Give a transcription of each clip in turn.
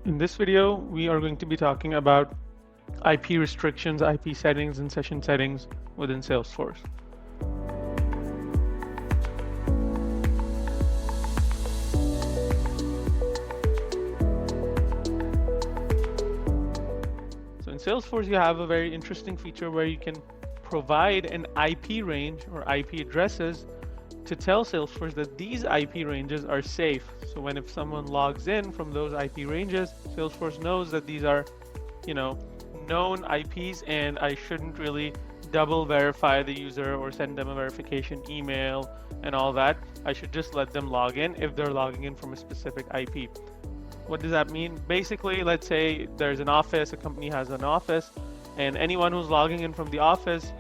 In this video, we are going to be talking about IP restrictions, IP settings, and session settings within Salesforce. So in Salesforce, you have a very interesting feature where you can provide an IP range or IP addresses to tell Salesforce that these IP ranges are safe. So if someone logs in from those IP ranges, Salesforce knows that these are, known IPs, and I shouldn't really double verify the user or send them a verification email and all that. I should just let them log in if they're logging in from a specific IP. What does that mean? Basically, let's say there's an office, a company has an office, and anyone who's logging in from the office,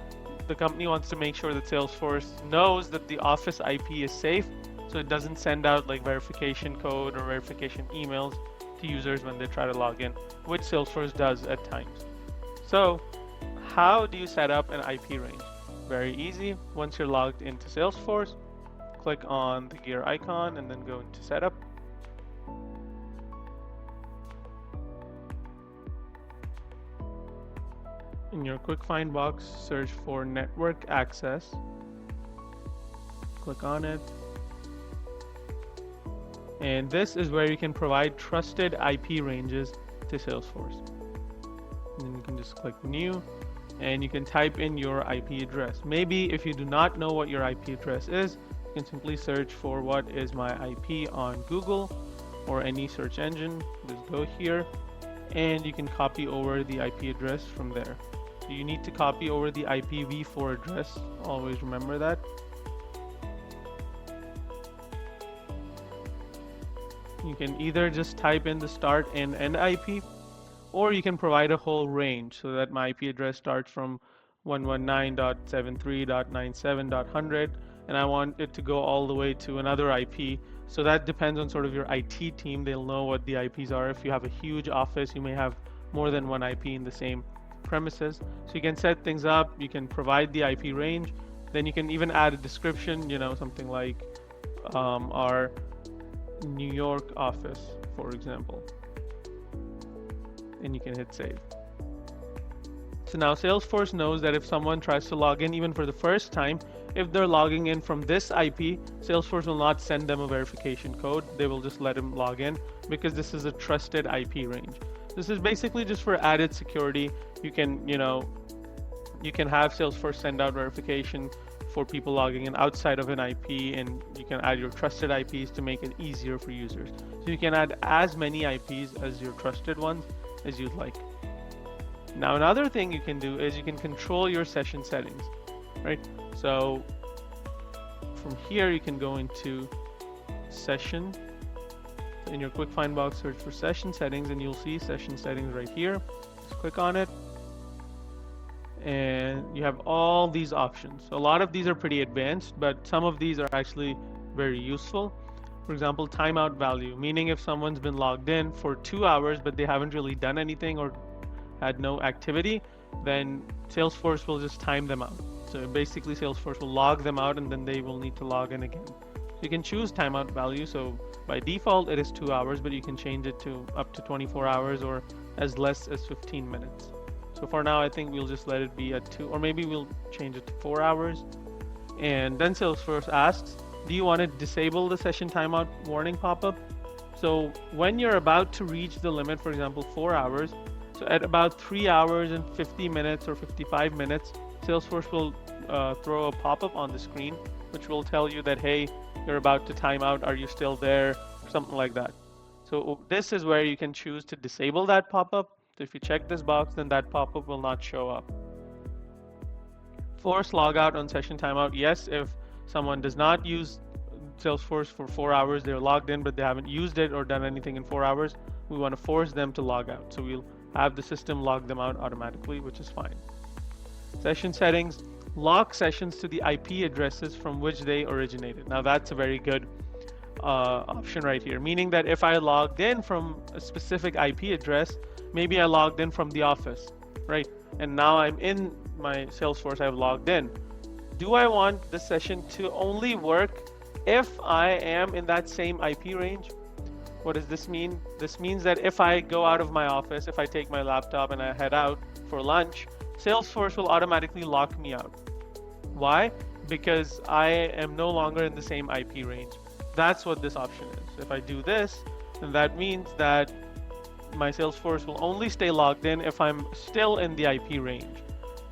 the company wants to make sure that Salesforce knows that the office IP is safe, so it doesn't send out like verification code or verification emails to users when they try to log in, which Salesforce does at times. So how do you set up an IP range? Very easy. Once you're logged into Salesforce, click on the gear icon and then go into setup. In your quick find box, search for network access. Click on it. And this is where you can provide trusted IP ranges to Salesforce. And then you can just click new and you can type in your IP address. Maybe if you do not know what your IP address is, you can simply search for what is my IP on Google or any search engine. Just go here and you can copy over the IP address from there. So you need to copy over the IPv4 address. Always remember that. You can either just type in the start and end IP, or you can provide a whole range so that my IP address starts from 119.73.97.100 and I want it to go all the way to another IP. So that depends on sort of your IT team. They'll know what the IPs are. If you have a huge office, you may have more than one IP in the same premises. So you can set things up, you can provide the IP range, then you can even add a description, something like our New York office, for example, and you can hit save. So now Salesforce knows that if someone tries to log in even for the first time, if they're logging in from this IP, Salesforce will not send them a verification code. They will just let them log in because this is a trusted IP range. This is basically just for added security. You can have Salesforce send out verification for people logging in outside of an IP, and you can add your trusted IPs to make it easier for users. So you can add as many IPs as your trusted ones as you'd like. Now another thing you can do is you can control your session settings, right? So from here you can go into session. In your quick find box, search for session settings and you'll see session settings right here. Just click on it and you have all these options. So a lot of these are pretty advanced, but some of these are actually very useful. For example, timeout value, meaning if someone's been logged in for 2 hours but they haven't really done anything or had no activity, then Salesforce will just time them out. So basically Salesforce will log them out and then they will need to log in again. So you can choose timeout value. So by default it is 2 hours, but you can change it to up to 24 hours or as less as 15 minutes. So for now, I think we'll just let it be at 2, or maybe we'll change it to 4 hours. And then Salesforce asks, do you want to disable the session timeout warning pop-up? So when you're about to reach the limit, for example, 4 hours, so at about 3 hours and 50 minutes or 55 minutes, Salesforce will throw a pop-up on the screen, which will tell you that, hey, you're about to time out, are you still there? Or something like that. So this is where you can choose to disable that pop-up. So if you check this box, then that pop-up will not show up. Force logout on session timeout. Yes, if someone does not use Salesforce for 4 hours, they're logged in, but they haven't used it or done anything in 4 hours, we want to force them to log out. So we'll have the system log them out automatically, which is fine. Session settings, lock sessions to the IP addresses from which they originated. Now that's a very good option right here, meaning that if I logged in from a specific IP address, maybe I logged in from the office, right? And now I'm in my Salesforce, I've logged in. Do I want the session to only work if I am in that same IP range? What does this mean? This means that if I go out of my office, if I take my laptop and I head out for lunch, Salesforce will automatically lock me out. Why? Because I am no longer in the same IP range. That's what this option is. If I do this, then that means that my Salesforce will only stay logged in if I'm still in the IP range.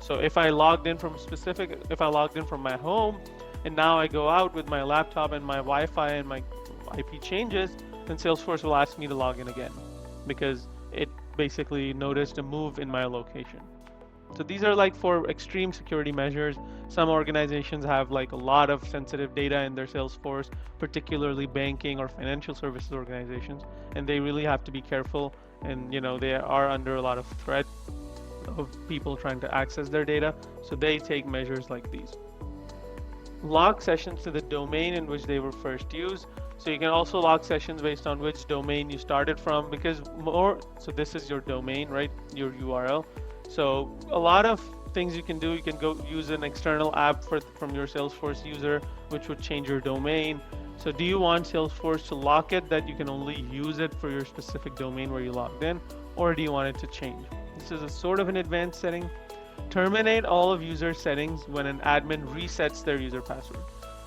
So if I logged in from if I logged in from my home and now I go out with my laptop and my Wi-Fi and my IP changes, then Salesforce will ask me to log in again because it basically noticed a move in my location. So these are like for extreme security measures. Some organizations have like a lot of sensitive data in their Salesforce, particularly banking or financial services organizations, and they really have to be careful. And they are under a lot of threat of people trying to access their data, so they take measures like these. Log sessions to the domain in which they were first used. So you can also log sessions based on which domain you started from, because so this is your domain, right? Your URL. So a lot of things you can do. You can go use an external app from your Salesforce user, which would change your domain. So do you want Salesforce to lock it that you can only use it for your specific domain where you logged in, or do you want it to change? This is a sort of an advanced setting. Terminate all of user settings when an admin resets their user password.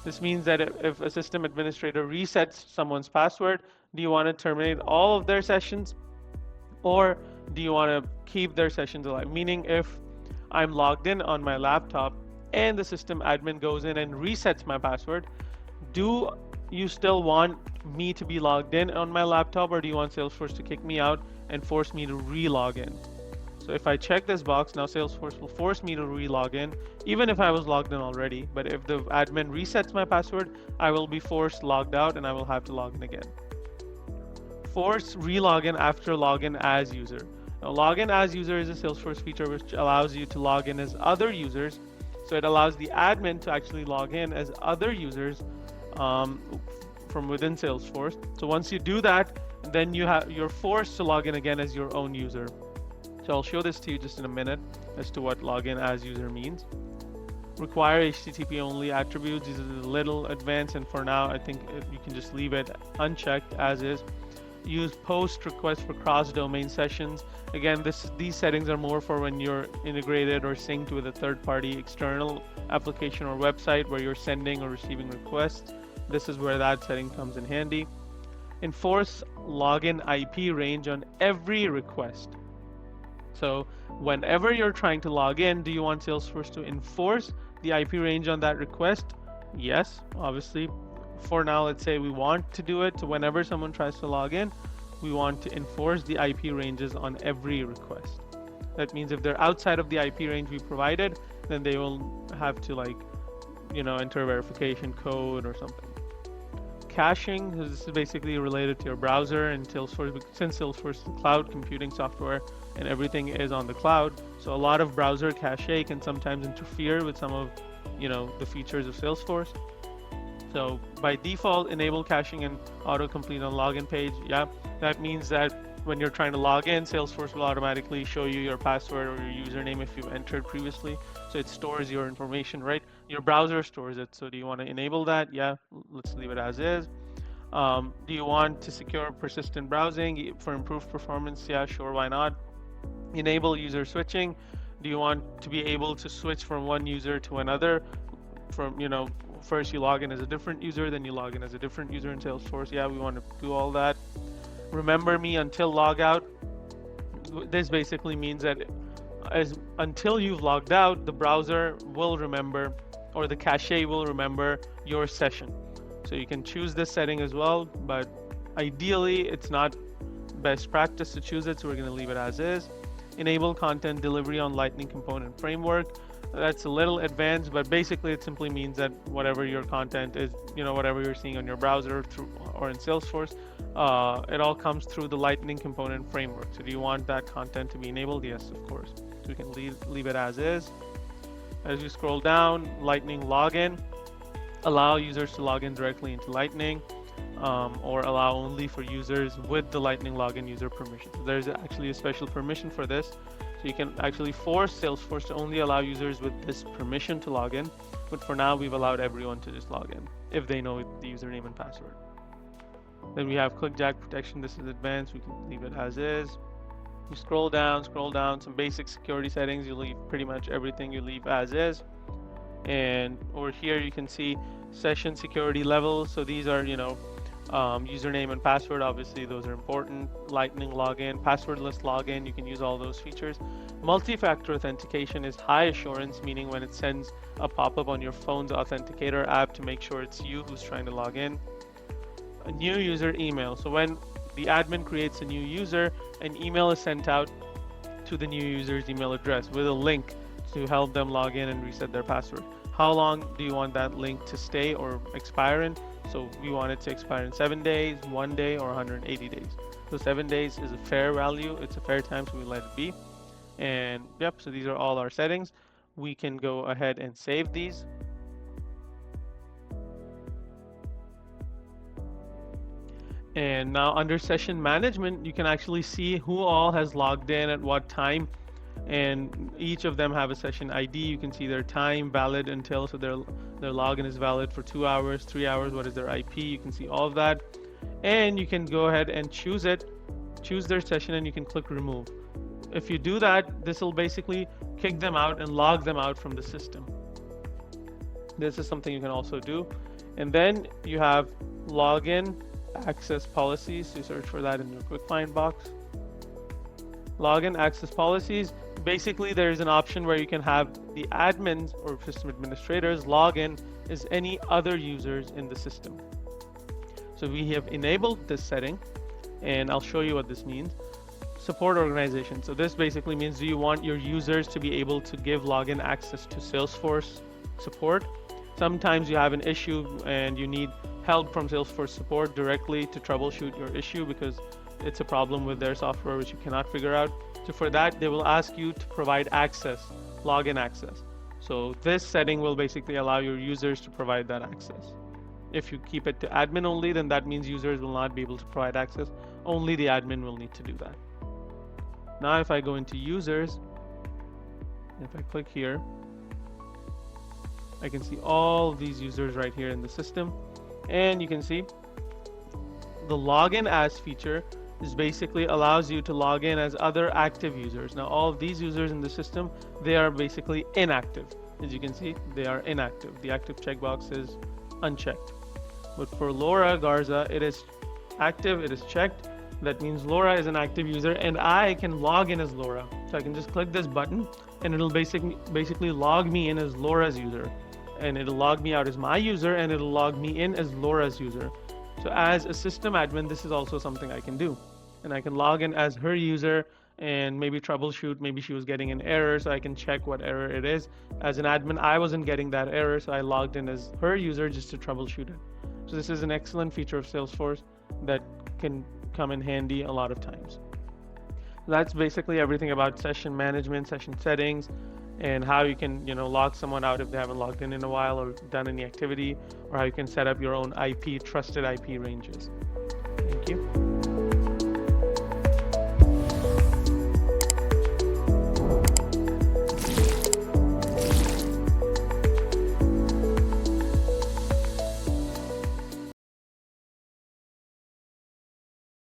This means that if a system administrator resets someone's password, do you want to terminate all of their sessions, or do you want to keep their sessions alive? Meaning, if I'm logged in on my laptop and the system admin goes in and resets my password, do you still want me to be logged in on my laptop, or do you want Salesforce to kick me out and force me to re-log in? So if I check this box, now Salesforce will force me to re-log in, even if I was logged in already. But if the admin resets my password, I will be forced logged out and I will have to log in again. Force re-login after login as user. Now, login as user is a Salesforce feature which allows you to log in as other users. So it allows the admin to actually log in as other users from within Salesforce. So once you do that, then you're forced to log in again as your own user. So I'll show this to you just in a minute as to what login as user means. Require HTTP only attributes. These are a little advanced, and for now I think you can just leave it unchecked as is. Use post request for cross-domain sessions. Again, these settings are more for when you're integrated or synced with a third-party external application or website where you're sending or receiving requests. This is where that setting comes in handy. Enforce login IP range on every request. So whenever you're trying to log in, do you want Salesforce to enforce the IP range on that request? Yes, obviously. For now, let's say we want to do it. So whenever someone tries to log in, we want to enforce the IP ranges on every request. That means if they're outside of the IP range we provided, then they will have to enter a verification code or something. Caching, this is basically related to your browser and Salesforce, since Salesforce is cloud computing software and everything is on the cloud. So a lot of browser cache can sometimes interfere with some of the features of Salesforce. So by default, enable caching and autocomplete on login page. Yeah, that means that when you're trying to log in, Salesforce will automatically show you your password or your username if you've entered previously. So it stores your information, right? Your browser stores it. So do you want to enable that? Yeah, let's leave it as is. Do you want to secure persistent browsing for improved performance? Yeah, sure, why not? Enable user switching. Do you want to be able to switch from one user to another? First you log in as a different user, then you log in as a different user in Salesforce. Yeah, we want to do all that. Remember me until logout. This basically means that until you've logged out, the browser will remember, or the cache will remember your session. So you can choose this setting as well, but ideally it's not best practice to choose it, so we're going to leave it as is. Enable content delivery on Lightning Component Framework. That's a little advanced, but basically it simply means that whatever your content is, whatever you're seeing on your browser or in Salesforce, it all comes through the Lightning Component Framework. So do you want that content to be enabled? Yes, of course. So we can leave it as is. As you scroll down, Lightning Login. Allow users to log in directly into Lightning, or allow only for users with the Lightning Login user permission. So there's actually a special permission for this. So you can actually force Salesforce to only allow users with this permission to log in. But for now, we've allowed everyone to just log in if they know the username and password. Then we have clickjack protection. This is advanced. We can leave it as is. You scroll down, some basic security settings. You leave pretty much everything you leave as is. And over here you can see session security levels. So these are, username and password. Obviously those are important. Lightning login, passwordless login. You can use all those features. Multi-factor authentication is high assurance, meaning when it sends a pop-up on your phone's authenticator app to make sure it's you who's trying to log in. A new user email. So when the admin creates a new user, an email is sent out to the new user's email address with a link to help them log in and reset their password. How long do you want that link to stay or expire in? So we want it to expire in 7 days, 1 day, or 180 days. So 7 days is a fair value. It's a fair time, so we let it be. And yep, so these are all our settings. We can go ahead and save these. And now under session management, you can actually see who all has logged in at what time, and each of them have a session ID. You can see their time valid until, so their login is valid for 2 hours, 3 hours, what is their IP. You can see all of that, and you can go ahead and choose their session, and you can click remove. If you do that, this will basically kick them out and log them out from the system. This is something you can also do. And then you have login access policies. You search for that in your quick find box. Login access policies. Basically, there's an option where you can have the admins or system administrators log in as any other users in the system. So we have enabled this setting, and I'll show you what this means. Support organization. So this basically means, do you want your users to be able to give login access to Salesforce support? Sometimes you have an issue and you need help from Salesforce support directly to troubleshoot your issue because it's a problem with their software which you cannot figure out. So for that, they will ask you to provide access, login access. So this setting will basically allow your users to provide that access. If you keep it to admin only, then that means users will not be able to provide access. Only the admin will need to do that. Now if I go into users, if I click here, I can see all of these users right here in the system. And you can see the login as feature is basically allows you to log in as other active users. Now all of these users in the system, they are basically inactive. As you can see, they are inactive. The active checkbox is unchecked. But for Laura Garza, it is active, it is checked. That means Laura is an active user and I can log in as Laura. So I can just click this button and it'll basically log me in as Laura's user. And it'll log me out as my user and it'll log me in as Laura's user. So as a system admin, this is also something I can do. And I can log in as her user and maybe troubleshoot. Maybe she was getting an error, so I can check what error it is. As an admin, I wasn't getting that error, so I logged in as her user just to troubleshoot it. So this is an excellent feature of Salesforce that can come in handy a lot of times. That's basically everything about session management, session settings, and how you can log someone out if they haven't logged in a while or done any activity, or how you can set up your own IP, trusted IP ranges.